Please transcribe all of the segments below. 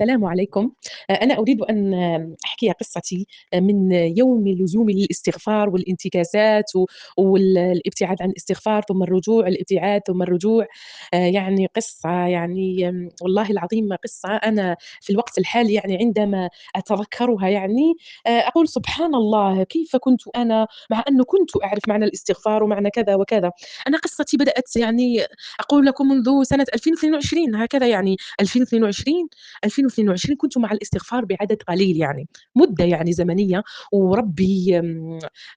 السلام عليكم. أنا أريد أن أحكي قصتي من يوم لزومي للاستغفار والانتكاسات الابتعاد عن الاستغفار، ثم الرجوع، الابتعاد ثم الرجوع. يعني قصة يعني والله العظيم قصة أنا في الوقت الحالي يعني عندما أتذكرها يعني أقول سبحان الله كيف كنت أنا مع أنه كنت أعرف معنى الاستغفار ومعنى كذا وكذا. أنا قصتي بدأت يعني أقول لكم منذ سنة 2022 هكذا يعني 2022 2022 كنت مع الاستغفار بعدد قليل يعني، مدة يعني زمنية، وربي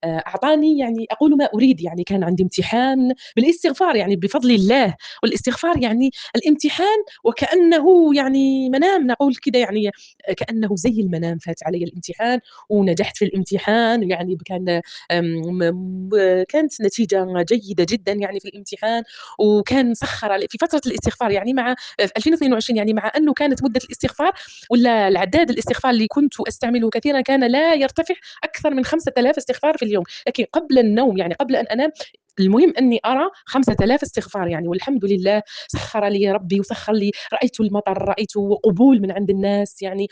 أعطاني يعني أقول ما أريد، يعني كان عندي امتحان بالاستغفار يعني بفضل الله، والاستغفار يعني الامتحان وكأنه يعني منام نقول كده يعني كأنه زي المنام فات علي الامتحان ونجحت في الامتحان، يعني كان كانت نتيجة جيدة جدًا يعني في الامتحان، وكان سخّر في فترة الاستغفار يعني في 2022 يعني مع أنه كانت مدة الاستغفار والّا العداد الاستغفار اللي كنت أستعمله كثيرًا كان لا يرتفع أكثر من 5000 استغفار في اليوم، لكن قبل النوم يعني قبل أن أنام المهم أني أرى 5000 استغفار يعني، والحمد لله سخّر لي ربي وسخّر لي، رأيت المطر، رأيت قبول من عند الناس يعني،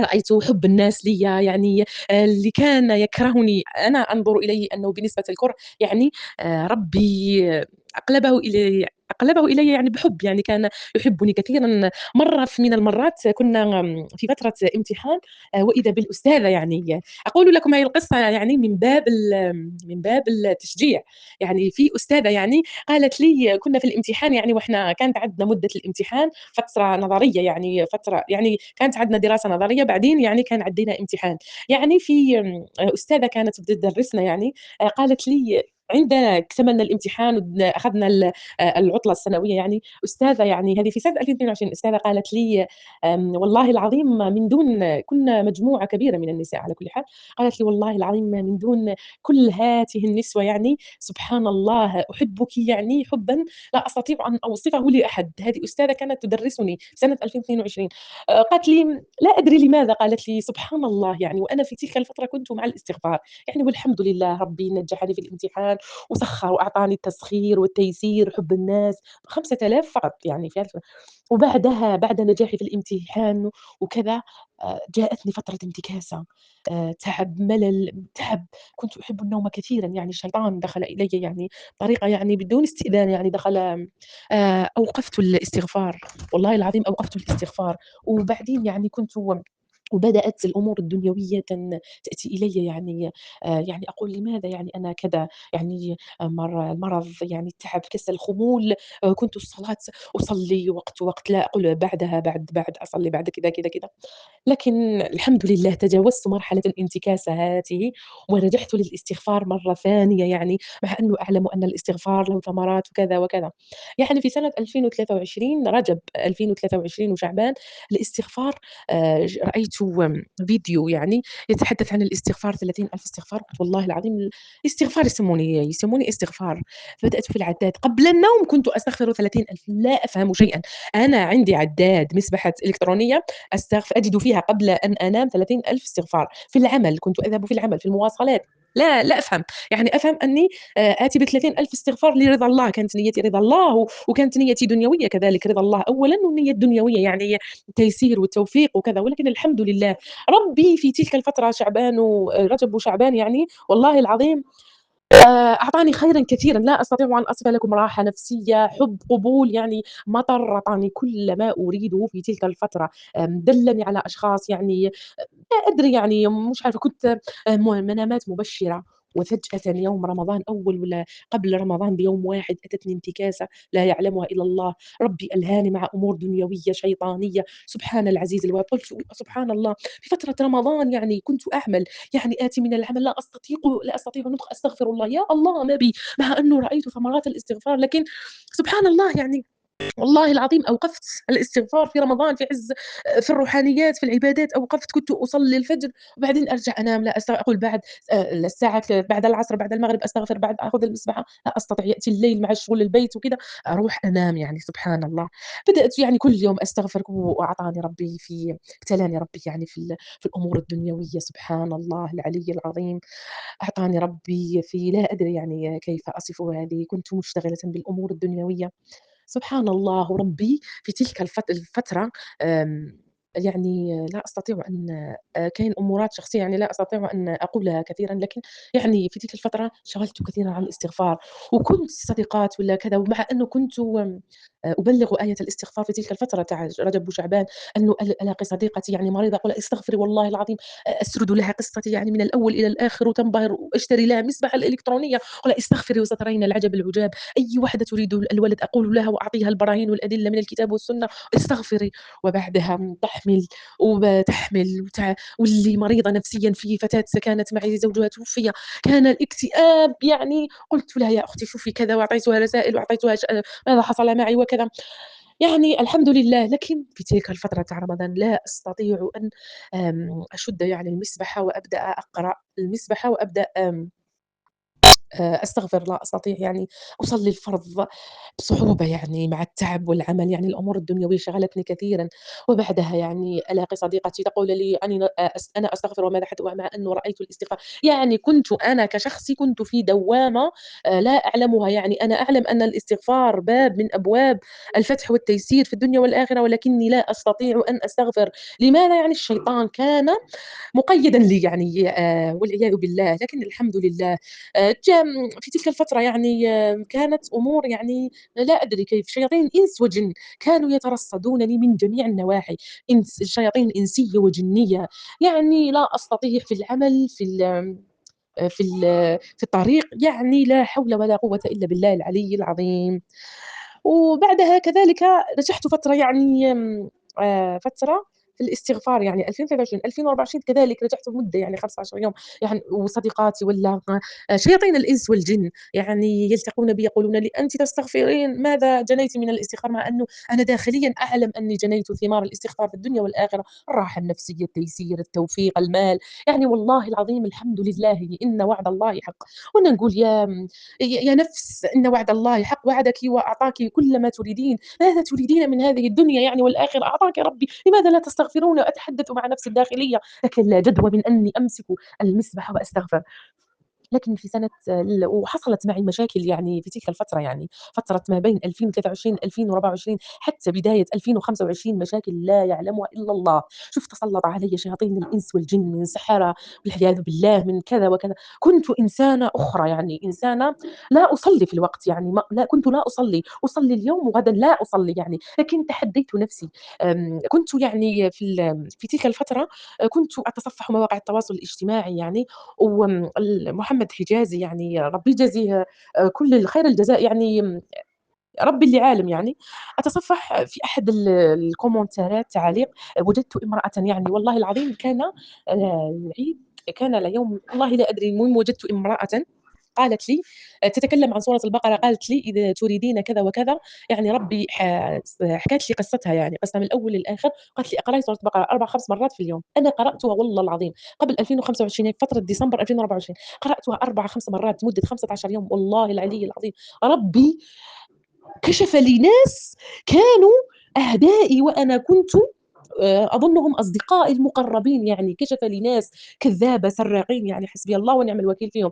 رأيت حُب الناس ليّ يعني، اللي كان يكرهني أنا أنظر إليه أنه بنسبة الكره يعني ربي أقلبه إلي يعني بحُب، يعني كان يحبني كثيرًا. مرّة من المرّات كنا في فترة امتحان وإذا بالأستاذة يعني أقول لكم هذه القصة يعني من باب التشجيع، يعني في أستاذة يعني قالت لي كنا في الامتحان يعني وإحنا كانت عندنا مدة الامتحان فترة نظرية يعني فترة يعني كانت عندنا دراسة نظرية بعدين يعني كان عندنا امتحان، يعني في أستاذة كانت تدرسنا يعني قالت لي عندنا اكتملنا الامتحان أخذنا العطلة السنوية يعني، أستاذة يعني هذه في سنة 2022 أستاذة قالت لي والله العظيم من دون كنا مجموعة كبيرة من النساء على كل حال، قالت لي: "والله العظيم من دون كل هاته النسوة يعني سبحان الله أحبِّك يعني حُبًا لا أستطيع أن أوصفه لأحد." هذه أستاذة كانت تدرسني سنة 2022 قالت لي: "لا أدري لماذا." قالت لي: "سبحان الله يعني وأنا في تلك الفترة كنت مع الاستغفار." يعني والحمد لله ربي نجّحني في الامتحان وسخّر وأعطاني التسخير والتيسير وحُب الناس، 5000 فقط يعني في وبعدها بعد نجاحي في الامتحان وكذا جاءتني فترة انتكاسة، تعب، ملل، تعب، كنت أحب النوم كثيرًا، يعني الشيطان دخل إلي يعني بطريقة يعني بدون استئذان يعني دخل أوقفت الاستغفار، والله العظيم أوقفت الاستغفار، وبعدين يعني كنت وبدأت الأمور الدنيوية تأتي إلي يعني يعني أقول لماذا يعني أنا كذا، يعني المرض يعني التعب، كسل، خمول، كنت الصلاة أصلي وقت، لا أقول بعدها بعد أصلي بعد كذا، كذا، كذا. لكن الحمد لله تجاوزت مرحلة الانتكاسة هذه، ونجحت للاستغفار مرة ثانية يعني، مع أنه أعلم أن الاستغفار له ثمرات وكذا، وكذا. يعني في سنة 2023 رجب 2023 وشعبان الاستغفار رأيت فيديو يعني يتحدث عن الاستغفار 30,000 استغفار، قلت والله العظيم الاستغفار يسموني استغفار، فبدأت في العداد، قبل النوم كنت أستغفر 30,000 لا أفهم شيئًا، أنا عندي عداد مسبحة إلكترونية أجد فيها قبل أن أنام 30,000 استغفار، في العمل كنت أذهب في العمل، في المواصلات، لا أفهم، يعني أفهم أني آتي ب30,000 استغفار لرضا الله، كانت نيتي رضا الله وكانت نيتي دنيوية كذلك، رضا الله أولًا والنية الدنيوية يعني التيسير والتوفيق وكذا، ولكن الحمد لله ربي في تلك الفترة شعبان ورجب وشعبان يعني والله العظيم أعطاني خيرًا كثيرًا لا أستطيع أن أصف لكم، راحة نفسية، حُب، قبول، يعني مطر، أعطاني كل ما أريده في تلك الفترة، دلّني على أشخاص يعني لا أدري يعني مش عارفة كنت منامات مبشرة، وفجأةً يوم رمضان أول والّا قبل رمضان بيوم واحد أتتني انتكاسة لا يعلمها إلا الله، ربي ألهاني مع أمور دنيوية شيطانية، سبحان العزيز الوهاب، قلت سبحان الله في فترة رمضان يعني كنت أعمل، يعني آتي من العمل لا أستطيع النطق أستغفر الله، يا الله ما بي، مع أنه رأيت ثمرات الاستغفار، لكن سبحان الله يعني والله العظيم أوقفت الاستغفار في رمضان في عز في الروحانيات، في العبادات، أوقفت كنت أصلي الفجر وبعدين أرجع أنام، لا أقول بعد الساعة بعد العصر، بعد المغرب أستغفر، بعد آخذ المسبحة، لا أستطيع، يأتي الليل مع شغل البيت وكده، أروح أنام يعني سبحان الله. بدأت يعني كل يوم أستغفر وأعطاني ربي ابتلاني ربي يعني في الأمور الدنيوية سبحان الله العلي العظيم، أعطاني ربي في لا أدري يعني كيف أصف هذه، كنت مشتغلة بالأمور الدنيوية سبحان الله ربي في تلك الفترة آمم يعني لا أستطيع أن كاين أمورات شخصية يعني لا أستطيع أن أقولها كثيرًا، لكن يعني في تلك الفترة شغلت كثيرًا عن الاستغفار، وكنت صديقات والّا كذا، ومع أنه كنت أبلغ آية الاستغفار في تلك الفترة تاع رجب وشعبان، أنه ألاقي صديقتي يعني مريضة أقول لها استغفري والله العظيم، أسرد لها قصتي يعني من الأول إلى الآخر وتنبهر، وأشتري لها المسبحة الإلكترونية، أقول لها استغفري وسترين العجب العجاب، أي وحدة تريد الولد أقول لها وأعطيها البراهين والأدلة من الكتاب والسنة، استغفري. وبعدها تحمل وتحمل واللي مريضة نفسيًا في فتاة كانت معي زوجها توفي، كان الاكتئاب يعني قُلت لها: "يا أختي شوفي كذا." وأعطيتها رسائل وأعطيتها ماذا حصل معي وكذا. يعني الحمد لله، لكن في تلك الفترة تاع رمضان لا أستطيع أن أشُدّ يعني المسبحة وأبدأ أقرأ المسبحة وأبدأ أستغفر، لا أستطيع يعني أصلّي الفرض بصعوبة يعني مع التعب والعمل، يعني الأمور الدنيوية شغلتني كثيرًا، وبعدها يعني ألاقي صديقتي تقول لي أني أنا أستغفر وماذا مع أنه رأيت الاستغفار يعني كنت أنا كشخصي كنت في دوّامة لا أعلمها، يعني أنا أعلم أن الاستغفار باب من أبواب الفتح والتيسير في الدنيا والآخرة، ولكني لا أستطيع أن أستغفر، لماذا؟ يعني الشيطان كان مقيدًا لي يعني والعياذ بالله، لكن الحمد لله في تلك الفترة يعني كانت أمور يعني لا أدري كيف، شياطين إنس وجِن كانوا يترصدونني من جميع النواحي، شياطين إنسية وجنية، يعني لا أستطيع في العمل في الطريق، يعني لا حول ولا قوة إلا بالله العلي العظيم. وبعدها كذلك نجحت فترة يعني فترة في الاستغفار يعني 2023 2024 كذلك نجحت مدة يعني 15 يوم يعني وصديقاتي والّا شياطين الإنس والجن يعني يلتقون بي يقولون لي: "أنتِ تستغفرين، ماذا جنيتِ من الاستغفار؟" مع أنه أنا داخليًا أعلم أني جنيت ثمار الاستغفار في الدنيا والآخرة، الراحة النفسية، التيسير، التوفيق، المال، يعني والله العظيم الحمد لله إن وعد الله حق. وأنا نقول يا نفس إن وعد الله حق وعدك وأعطاكِ كل ما تريدين، ماذا تريدين من هذه الدنيا يعني والآخرة أعطاكِ ربي، لماذا لا تستغفرون؟ أتحدث مع نفسي الداخلية، لكن لا جدوى من أني أمسك المسبح وأستغفر. لكن في سنة وحصلت معي مشاكل يعني في تلك الفترة يعني، فترة ما بين 2023 2024 حتى بداية 2025 مشاكل لا يعلمها إلا الله، شوف تسلط علي شياطين الإنس والجن من سحرة والعياذ بالله من كذا وكذا، كنت إنسانة أخرى يعني إنسانة لا أصلي في الوقت يعني لا كنت لا أصلي، أصلي اليوم وغدًا لا أصلي يعني، لكن تحديت نفسي، كنت يعني في تلك الفترة كنت أتصفح مواقع التواصل الاجتماعي يعني محمد حجازي يعني ربي يجازيه كل الخير الجزاء يعني ربي اللي عالم يعني، أتصفح في أحد الكومنتات تعاليق وجدت امرأة يعني والله العظيم كان العيد كان اليوم والله لا أدري المهم وجدت امرأة قالت لي تتكلم عن سورة البقرة قالت لي: "إذا تريدين كذا وكذا" يعني ربي حكت لي قصتها يعني قصة من الأول للآخر، قالت لي: "اقرأي سورة البقرة 4، 5 مرات في اليوم." أنا قرأتها والله العظيم قبل 2025 يعني في فترة ديسمبر 2024 قرأتها 4، 5 مرات لمدة 15 يوم والله العلي العظيم، ربي كشف لي ناس كانوا أعدائي وأنا كنت أظنهم أصدقائي المقربين يعني، كشف لي ناس كذابة سراقين يعني حسبي الله ونعم الوكيل فيهم.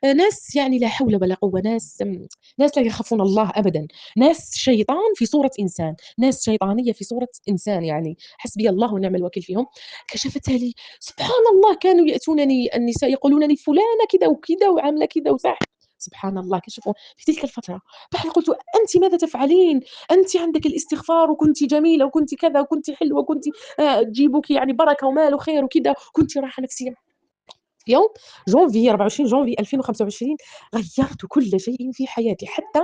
ناس يعني لا حول ولا قوة، ناس لا يخافون الله أبدًا، ناس شيطان في صورة إنسان، ناس شيطانية في صورة إنسان يعني، حسبي الله ونعم الوكيل فيهم، كشفتها لي سبحان الله كانوا يأتونني النساء يقولون لي: "فلانة كذا وكذا وعاملة كذا سبحان الله كشفوا في تلك الفترة، بعدها قلت: "أنتِ ماذا تفعلين؟ أنتِ عندِك الاستغفار وكنتِ جميلة وكنتِ كذا وكنتِ حلوة وكنتِ تجيبوكِ يعني بركة ومال وخير وكذا، كنتِ راحة نفسيًا." في يوم جانفي 24 جانفي 2025 غيّرت كل شيء في حياتي، حتى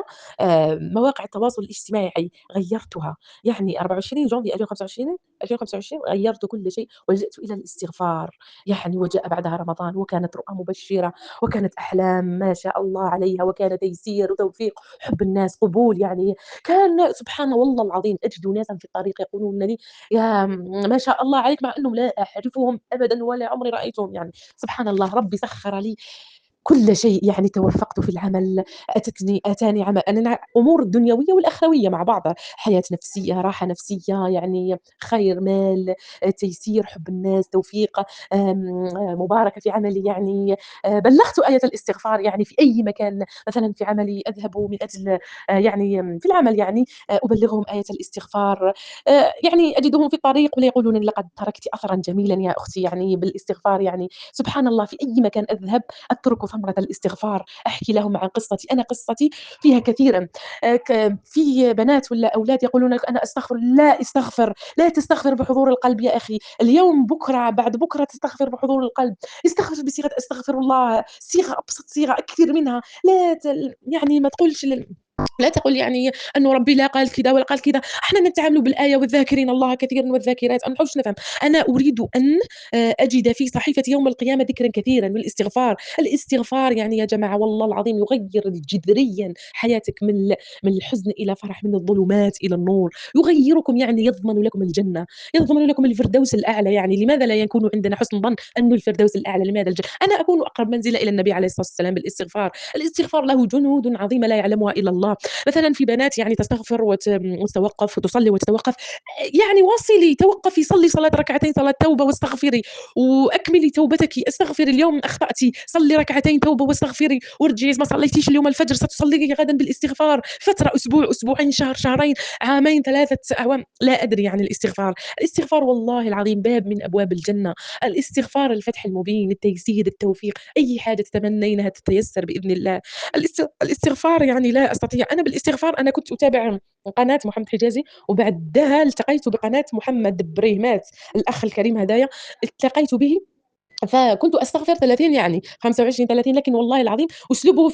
مواقع التواصل الاجتماعي غيّرتها، يعني 24 جانفي 2025 غيّرت كل شيء ولجأت إلى الاستغفار، يعني وجاء بعدها رمضان وكانت رؤى مبشرة وكانت أحلام ما شاء الله عليها وكان تيسير وتوفيق، حُب الناس، قبول، يعني كان سبحان والله العظيم أجد ناسًا في الطريق يقولون لي: "يا ما شاء الله عليك." مع أنهم لا أعرفهم أبدًا ولا عمري رأيتهم يعني. سبحان الله ربي سخّر لي كل شيء يعني توفقت في العمل، أتاني أنا أمور الدنيوية والأخروية مع بعضها، حياة نفسية، راحة نفسية، يعني خير، مال، تيسير، حب الناس، توفيق، مباركة في عملي يعني، بلّغت آية الاستغفار يعني في أي مكان، مثلًا في عملي أذهب من أجل يعني في العمل يعني أبلغهم آية الاستغفار، يعني أجدهم في الطريق ولا يقولون لي: "لقد تركتِ أثرًا جميلًا يا أختي." يعني بالاستغفار يعني سبحان الله في أي مكان أذهب أترك ثمرة الاستغفار، أحكي لهم عن قصتي، أنا قصتي فيها كثيرًا، في بنات والّا أولاد يقولون لك: "أنا أستغفر." لا استغفر، لا تستغفر بحضور القلب يا أخي، اليوم، بكرة، بعد بكرة تستغفر بحضور القلب، استغفر بصيغة أستغفر الله، صيغة أبسط صيغة أكثر منها، لا يعني ما تقولش لا تقل يعني أنه ربي لا قال كذا ولا قال كذا، إحنا نتعامل بالآية والذاكرين الله كثيرًا والذاكرات، أنا ما نحاولش نفهم، أنا أريد أن أجد في صحيفة يوم القيامة ذكرًا كثيرًا بالاستغفار، الاستغفار يعني يا جماعة والله العظيم يغيّر جذريًا حياتك من الحزن إلى فرح، من الظلمات إلى النور، يغيّركم يعني يضمن لكم الجنة، يضمن لكم الفردوس الأعلى يعني، لماذا لا يكون عندنا حسن ظن أنه الفردوس الأعلى، لماذا أنا أكون أقرب منزلة إلى النبي عليه الصلاة والسلام بالاستغفار، الاستغفار له جنود عظيمة لا يعلمها إلا الله. مثلًا في بنات يعني تستغفر وتتوقف وتصلي وتتوقف، يعني واصلي، توقفي، صلي صلاة ركعتين صلاة توبة واستغفري، وأكملي توبتك، استغفري اليوم أخطأتِ، صلي ركعتين توبة واستغفري، وارجعي ما صليتيش اليوم الفجر ستصلي غدًا بالاستغفار، فترة أسبوع، أسبوعين، شهر، شهرين، عامين، 3 أعوام، لا أدري عن الاستغفار، الاستغفار والله العظيم باب من أبواب الجنة، الاستغفار الفتح المبين، التيسير، التوفيق، أي حاجة تتمنينها تتيسر بإذن الله. الاستغفار يعني لا أستطيع، أنا بالاستغفار أنا كنت أتابع قناة محمد حجازي، وبعدها التقيت بقناة محمد بريمات، الأخ الكريم هدايا، التقيت به فكنت أستغفر 30 يعني 25، 30 لكن والله العظيم أسلوبه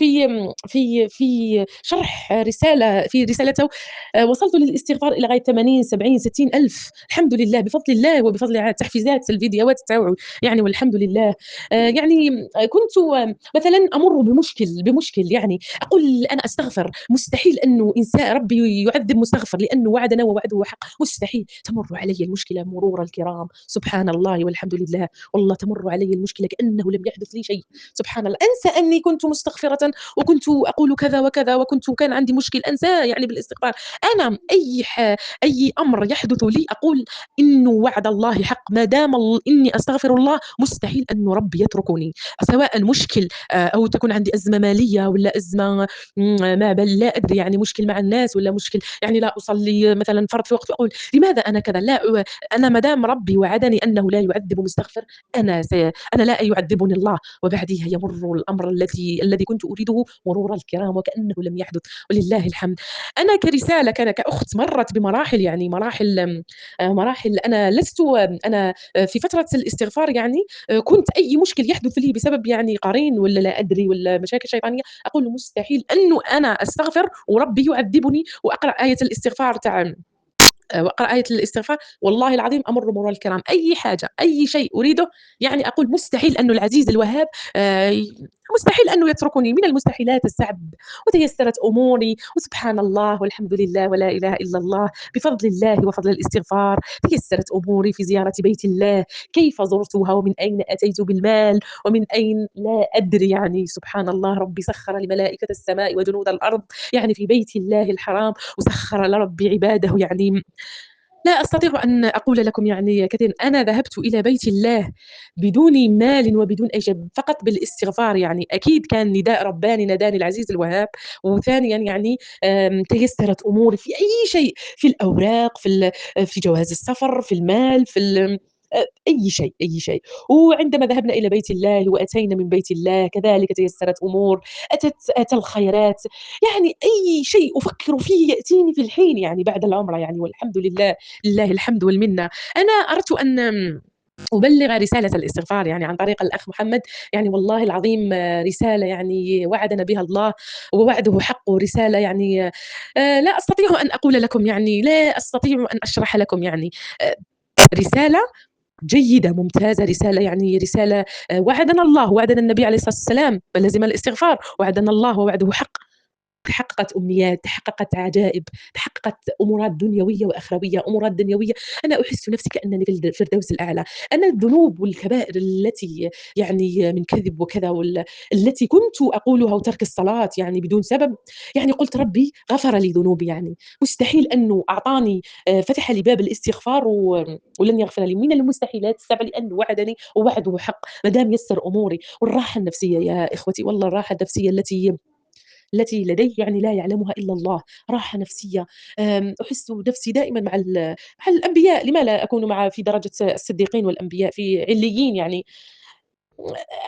في شرح رسالة في رسالته وصلت للاستغفار إلى غاية 80، 70، 60 ألف الحمد لله بفضل الله وبفضل تحفيزات الفيديوهات تاوعه يعني والحمد لله. يعني كنت مثلًا أمُر بمشكل يعني أقول أنا أستغفر، مستحيل أنه ربي يعذب مستغفر لأنه وعدنا ووعده حق، مستحيل، تمُر علي المشكلة مرور الكرام، سبحان الله والحمد لله. والله تمُر علي المشكلة كأنه لم يحدث لي شيء، سبحان الله، أنسى أني كنت مستغفرة وكنت أقول كذا وكذا كان عندي مشكل أنساه يعني بالاستغفار، أنا أي أمر يحدث لي أقول إنه وعد الله حق، ما دام إني أستغفر الله مستحيل أنه ربي يتركني، سواء مشكل أو تكون عندي أزمة مالية والّا أزمة ما لا أدري يعني مشكل مع الناس والّا مشكل يعني لا أصلي مثلًا فرض في وقت وأقول لماذا أنا كذا؟ لا أنا ما دام ربي وعدني أنه لا يعذب مستغفر أنا لا يعذبني الله وبعدها يمر الأمر الذي كنت أريده مرور الكرام وكأنه لم يحدث ولله الحمد. أنا كرسالة كأخت مرت بمراحل يعني مراحل أنا لست أنا في فترة الاستغفار يعني كنت أي مشكل يحدث لي بسبب يعني قرين والّا لا أدري والّا مشاكل شيطانية أقول مستحيل أنه أنا أستغفر وربي يعذبني وأقرأ آية الاستغفار تاع وأقرأ آية الاستغفار والله العظيم أمُر مرور الكرام، أي حاجة، أي شيء أريده يعني أقول مستحيل أنه العزيز الوهّاب مستحيل أنه يتركني، من المستحيلات الصعب، وتيسّرت أموري وسبحان الله والحمد لله ولا إله إلا الله، بفضل الله وفضل الاستغفار تيسّرت أموري في زيارة بيت الله، كيف زُرتها ومن أين أتيت بالمال ومن أين لا أدري يعني سبحان الله ربي سخّر لملائكة السماء وجنود الأرض يعني في بيت الله الحرام وسخّر لربي عباده يعني لا أستطيع أن أقول لكم يعني كثيرًا، أنا ذهبت إلى بيت الله بدون مال وبدون أي شيء، فقط بالاستغفار يعني، أكيد كان نداء رباني ناداني العزيز الوهّاب، وثانيًا يعني تيسّرت أموري في أي شيء، في الأوراق، في جواز السفر، في المال، في أي شيء، أي شيء. وعندما ذهبنا إلى بيت الله وأتينا من بيت الله كذلك تيسّرت أمور، أتى الخيرات، يعني أي شيء أفكّر فيه يأتيني في الحين يعني بعد العُمرة يعني والحمد لله. لله الحمد والمنة. أنا أردت أن أبلغ رسالة الاستغفار يعني عن طريق الأخ محمد، يعني والله العظيم رسالة يعني وعدنا بها الله ووعده حق، ورسالة يعني لا أستطيع أن أقول لكم يعني لا أستطيع أن أشرح لكم يعني آآ رسالة جيدة ممتازة، رسالة يعني رسالة وعدنا الله، وعدنا النبي عليه الصلاة والسلام فلزم الاستغفار، وعدنا الله ووعده حق. تحققت أمنيات، تحققت عجائب، تحققت أمورات دنيوية وأخروية. أمورات دنيوية، أنا أحس نفسي كأنني في الفردوس الأعلى. أنا الذنوب والكبائر التي يعني من كذب وكذا التي كنت أقولها، وترك الصلاة يعني بدون سبب، يعني قلت ربي غفر لي ذنوبي، يعني مستحيل أنه أعطاني فتح لي باب الاستغفار ولن يغفر لي. من المستحيلات السبع، لأنه وعدني ووعده حق ما دام يسر أموري. والراحة النفسية يا إخوتي، والله الراحة النفسية التي لدي يعني لا يعلمها إلا الله. راحة نفسية. أحس نفسي دائمًا مع الأنبياء. لما لا أكون في درجة الصديقين والأنبياء في عليين يعني.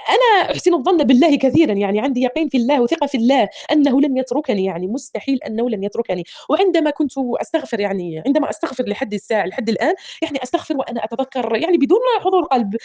أنا أحسن الظن بالله كثيرًا، يعني عندي يقين في الله وثقة في الله أنه لن يتركني، يعني مستحيل أنه لن يتركني. وعندما كنت أستغفر، يعني عندما أستغفر لحد الساعة لحد الآن، يعني أستغفر وأنا أتذكر يعني بدون حضور قلب.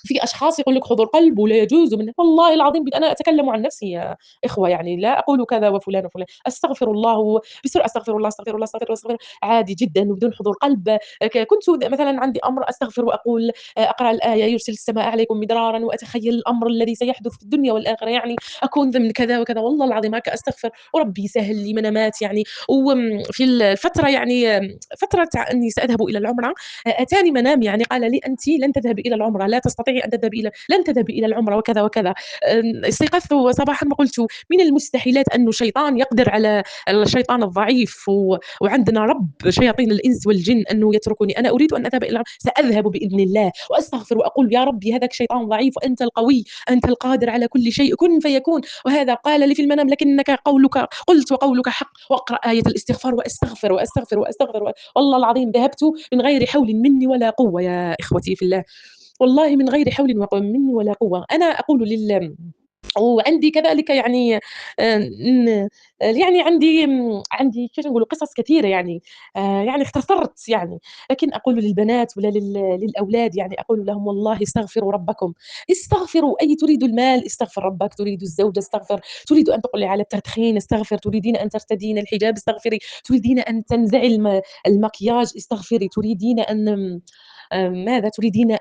في أشخاص يقول لك حضور قلب ولا يجوز والله العظيم أنا أتكلم عن نفسي يا إخوة، يعني لا أقول كذا وفلان وفلان. أستغفر الله بسرعة، أستغفر الله، أستغفر الله، أستغفر الله، أستغفر الله عادي جدًا وبدون حضور قلب. كنت مثلًا عندي أمر أستغفر وأقول أقرأ الآية يرسل السماء عليكم مدرارًا، وأتخيل الأمر الذي سيحدث في الدنيا والآخرة، يعني أكون ضمن كذا وكذا. والله العظيم هكا أستغفر وربي يسهّل لي منامات يعني. في الفترة يعني فترة أني سأذهب إلى العمرة، أتاني منام يعني قال لي: "أنتِ لن تذهبي إلى العمرة، لا تستطيعي أن تذهبي لن تذهبي إلى العمرة." وكذا، وكذا. استيقظت صباحًا وقلت: "من المستحيلات أنه الشيطان يقدر على الشيطان الضعيف، وعندنا رب شياطين الإنس والجن أنه يتركني. أنا أريد أن أذهب إلى العمرة، سأذهب بإذن الله." وأستغفر وأقول: "يا ربي هذاك شيطان ضعيف وأنت القوي، أنت القادر على كل شيء، كن فيكون." وهذا قال لي في المنام: "لكنك قولك قلت وقولك حق." وأقرأ آية الاستغفار وأستغفر وأستغفر وأستغفر. والله العظيم ذهبت من غير حول مني ولا قوة يا إخوتي في الله. والله من غير حول مني ولا قوة. أنا أقول وعندي كذلك يعني ن يعني عندي كيف نقولوا قصص كثيرة يعني. يعني اختصرت يعني. لكن أقول للبنات ولا للأولاد، يعني أقول لهم: والله استغفروا ربكم، استغفروا. تريد المال استغفر ربك، تريد الزوجة استغفر، تريد أن تقلعي على التدخين استغفر، تريدين أن ترتدين الحجاب استغفري، تريدين أن تنزعي المكياج استغفري، تريدين أن ماذا تريدين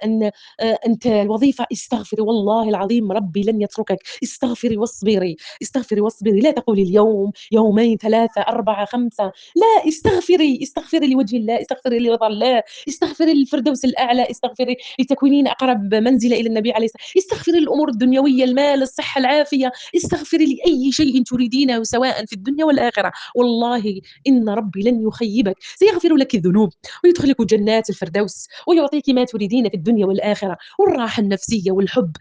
أنت الوظيفة استغفري. والله العظيم ربي لن يتركك. استغفري واصبري، استغفري واصبري. لا تقولي اليوم، يومين، 3، 4، 5. لا، استغفري، استغفري لوجه الله، استغفري لرضا الله، استغفري للفردوس الأعلى، استغفري لتكونين أقرب منزلة إلى النبي عليه الصلاة والسلام، استغفري للأمور الدنيوية، المال، الصحة، العافية، استغفري لأي شيء تريدينه سواء في الدنيا والآخرة. والله إن ربي لن يخيبك، سيغفر لك الذنوب ويدخلك جنات الفردوس ويعطيك ما تريدين في الدنيا والآخرة. والراحة النفسية والحب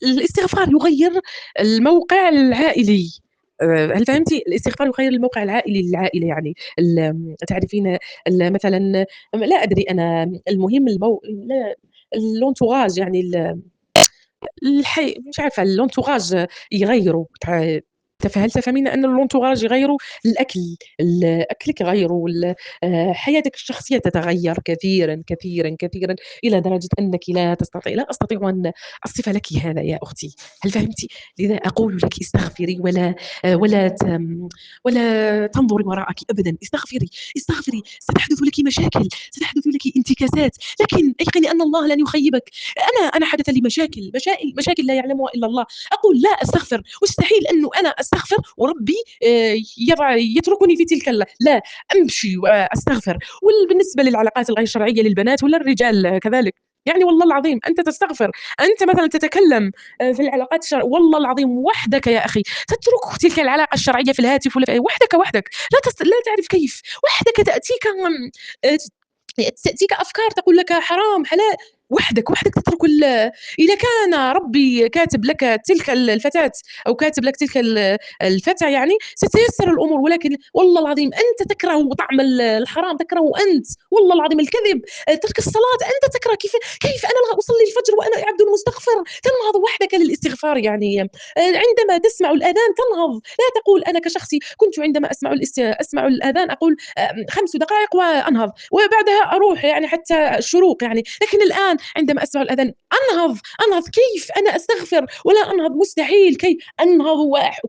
الاستغفار يغيّر الموقع العائلي. هل فهمتِ؟ الاستغفار يغيّر الموقع العائلي للعائلة يعني. تعرفين مثلًا لا أدري أنا، المهم لا الentourage يعني مش عارفة الentourage يغيّروا تفهمين أن الentourage يغيّروا الأكل، أكلِك يغيّروا حياتِك الشخصية تتغيّر كثيرًا، كثيرًا، كثيرًا، إلى درجة أنِّك لا أستطيع أن أصف لكِ هذا يا أختي. هل فهمتِ؟ لذا أقول لكِ استغفري ولا ولا تنظري وراءكِ أبدًا. استغفري، استغفري. ستحدث لكِ مشاكل، ستحدث لكِ انتكاسات، لكن أيقني أن الله لن يخيبك. أنا حدث لي مشاكل لا يعلمها إلا الله. أقول لا أستغفر، مستحيل أنه أنا أستغفر وربي يتركني في تلك لا، أمشي وأستغفر. بالنسبة للعلاقات الغير شرعية للبنات ولا الرجال كذلك، يعني والله العظيم أنت تستغفر، أنت مثلًا تتكلم في العلاقات والله العظيم وحدك يا أخي تترك تلك العلاقة الشرعية في الهاتف ولا وحدك، لا تعرف كيف، وحدك تأتيك تأتيك أفكار تقول لك حرام، حلال، وحدك تترك إذا كان ربي كاتب لك تلك الفتاة أو كاتب لك تلك الفتى، يعني ستيسر الأمور. ولكن والله العظيم أنت تكره طعم الحرام، تكره أنت، والله العظيم الكذب، ترك الصلاة أنت تكره. كيف أنا أصلي الفجر وأنا عبد مستغفر؟ تنهض وحدك للاستغفار يعني. عندما تسمع الأذان تنهض، لا تقول أنا كشخصي كنت عندما أسمع الأذان أقول 5 دقائق وأنهض وبعدها أروح يعني حتى الشروق يعني. لكن الآن عندما أسمع الأذان أنهض. كيف أنا أستغفر ولا أنهض؟ مستحيل. كيف أنهض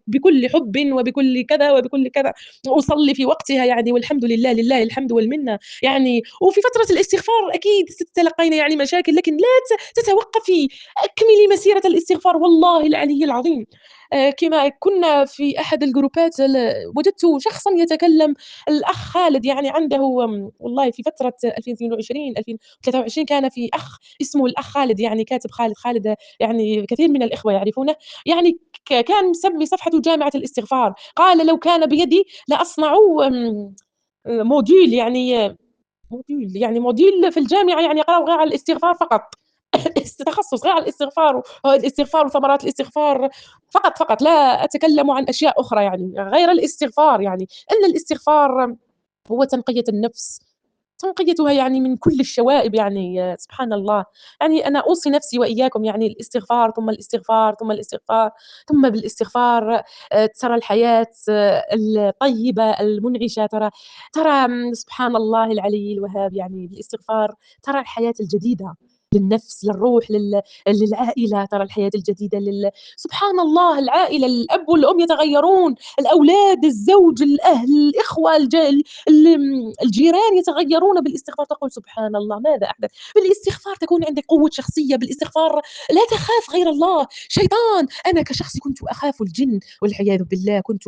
بكل حب وبكل كذا وبكل كذا، أصلي في وقتها يعني. والحمد لله، لله الحمد والمنة يعني. وفي فترة الاستغفار أكيد ستتلقين يعني مشاكل، لكن لا تتوقفي، أكملي مسيرة الاستغفار والله العلي العظيم. كما كنا في أحد الجروبات وجدت شخصًا يتكلم الأخ خالد يعني عنده والله في فترة 2022، 2023 كان في أخ اسمه الأخ خالد يعني كاتب خالد، خالد يعني كثير من الإخوة يعرفونه، يعني كان مسمي صفحته جامعة الاستغفار، قال: "لو كان بيدي لأصنع موديول يعني موديول في الجامعة يعني يقرأوا غير على الاستغفار فقط." تخصُّص غير على الاستغفار الاستغفار وثمرات الاستغفار فقط، فقط، لا أتكلم عن أشياء أخرى يعني غير الاستغفار يعني، أن الاستغفار هو تنقية النفس، تنقيتها يعني من كل الشوائب يعني سبحان الله، يعني أنا أوصي نفسي وإياكم يعني الاستغفار، ثم الاستغفار، ثم الاستغفار، ثم بالإستغفار ترى الحياة الطيبة المنعشة، ترى سبحان الله العلي الوهاب يعني بالاستغفار ترى الحياة الجديدة للنفس، للروح، للعائلة، ترى الحياة الجديدة سبحان الله العائلة، الأب والأم يتغيرون، الأولاد، الزوج، الأهل، الإخوة، الجيران يتغيرون بالاستغفار، تقول سبحان الله ماذا أحدث؟ بالاستغفار تكون عندك قوة شخصية، بالاستغفار لا تخاف غير الله، شيطان أنا كشخص كنت أخاف الجن والعياذ بالله، كنت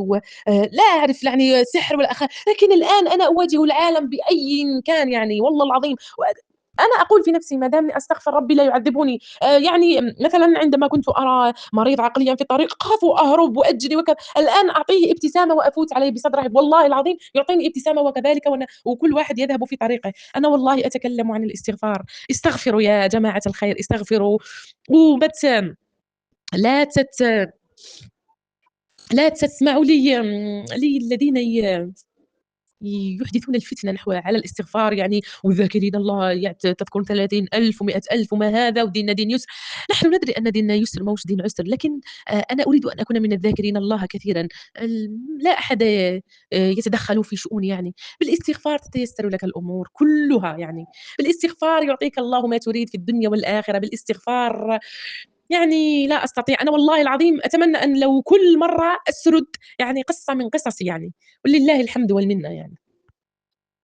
لا أعرف يعني سحر ولا لكن الآن أنا أواجه العالم بأيٍ كان يعني والله العظيم أنا أقول في نفسي ما دامني أستغفر ربي لا يعذبني، يعني مثلًا عندما كنت أرى مريض عقليًا في الطريق أخاف وأهرب وأجري الآن أعطيه ابتسامة وأفوت عليه بصدره، والله العظيم يعطيني ابتسامة وكذلك وكل واحد يذهب في طريقه. أنا والله أتكلم عن الاستغفار، استغفروا يا جماعة الخير، استغفروا وما ت لا تت لا تسمعوا للذين يحدثون الفتنة على الاستغفار يعني والذاكرين الله تذكرون 30,000 و100,000 وما هذا وديننا دين يسر. نحن ندري أن ديننا يسر ماهوش دين عسر، لكن أنا أريد أن أكون من الذاكرين الله كثيرًا. لا أحد يتدخل في شؤوني يعني، بالاستغفار تتيسر لك الأمور كلها يعني، بالاستغفار يعطيك الله ما تريد في الدنيا والآخرة، بالاستغفار يعني لا أستطيع، أنا والله العظيم أتمنى أن لو كل مرة أسرد يعني قصة من قصصي يعني، ولله الحمد والمنة يعني.